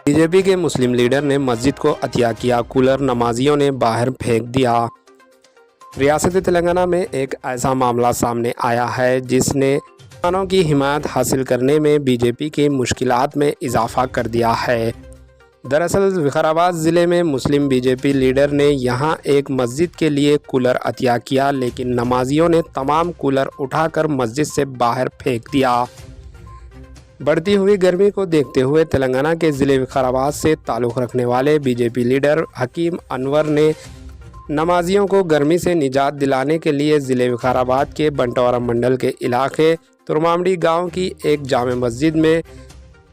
BJP के मुस्लिम leader ने मस्जिद को अतिया किया, कूलर नमाजियों ने बाहर फेंक दिया। रियासत तेलंगाना में एक ऐसा मामला सामने आया है जिसने मुसलमानों की हिमायत हासिल करने में बीजेपी की मुश्किलात में इजाफा कर दिया है। दरअसल विकाराबाद ज़िले में मुस्लिम बीजेपी लीडर ने यहां एक मस्जिद के लिए कूलर अतिया किया, लेकिन नमाजियों ने तमाम कूलर उठाकर मस्जिद से बाहर फेंक दिया। बढ़ती हुई गर्मी को देखते हुए तेलंगाना के ज़िले विकाराबाद से ताल्लुक़ रखने वाले बीजेपी लीडर हकीम अनवर ने नमाजियों को गर्मी से निजात दिलाने के लिए ज़िले विकाराबाद के बंटवारा मंडल के इलाके तुरमामड़ी गांव की एक जामे मस्जिद में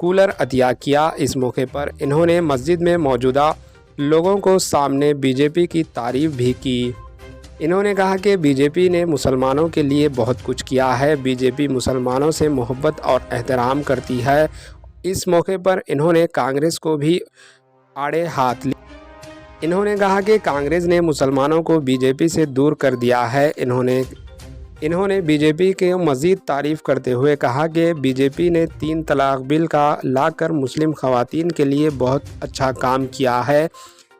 कूलर अतिया किया। इस मौके पर इन्होंने मस्जिद में मौजूदा लोगों को सामने बीजेपी की तारीफ़ भी की। इन्होंने कहा कि बीजेपी ने मुसलमानों के लिए बहुत कुछ किया है, बीजेपी मुसलमानों से मोहब्बत और एहतराम करती है। इस मौके पर इन्होंने कांग्रेस को भी आड़े हाथ लिया। इन्होंने कहा कि कांग्रेस ने मुसलमानों को बीजेपी से दूर कर दिया है। इन्होंने बीजेपी के मज़ीद तारीफ़ करते हुए कहा कि बीजेपी ने 3 तलाक बिल का लाकर मुस्लिम ख़वातीन के लिए बहुत अच्छा काम किया है।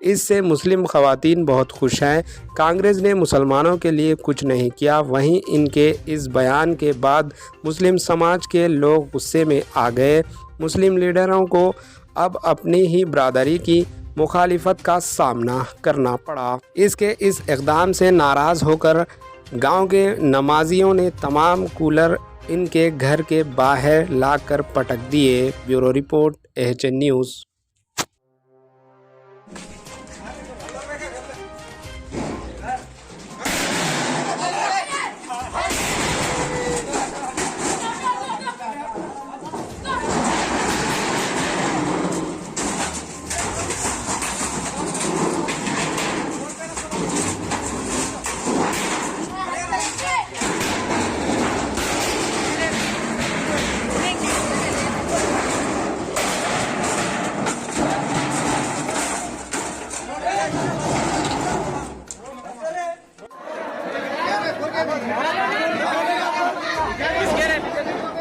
इससे मुस्लिम ख़वातीन बहुत खुश हैं। कांग्रेस ने मुसलमानों के लिए कुछ नहीं किया। वहीं इनके इस बयान के बाद मुस्लिम समाज के लोग गुस्से में आ गए। मुस्लिम लीडरों को अब अपनी ही बरादरी की मुखालिफत का सामना करना पड़ा। इसके इस इक़दाम से नाराज़ होकर गांव के नमाजियों ने तमाम कूलर इनके घर के बाहर लाकर पटक दिए। Bureau report, AHN news.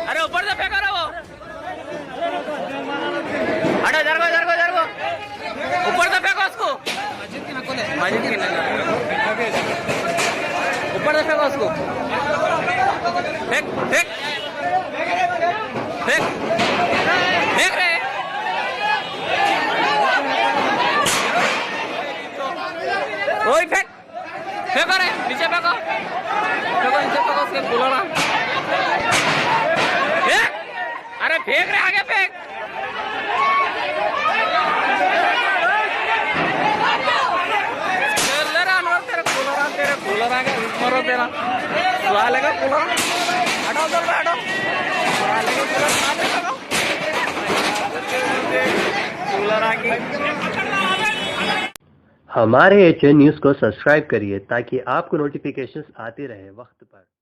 अरे ऊपर से फेंका रहा वो, अरे जरगो जरगो जरगो, ऊपर से फेंको उसको, मस्जिद की नकल, ऊपर से फेंको उसको, फेंक फेंक फेंक फेंक रहे, वही फेंक फेंको रे, नीचे फेंको फेंको, नीचे फेंको उसके बोलो ना, अरे फेंक रहे, आगे फेंक, तेरे कूलर आगे मरो, तेरा सुहा लेगा कूलर, हटाओ उधर हटाओ, सुहा लेगा कूलर आगे। हमारे AHN न्यूज़ को सब्सक्राइब करिए ताकि आपको नोटिफिकेशंस आते रहे वक्त पर।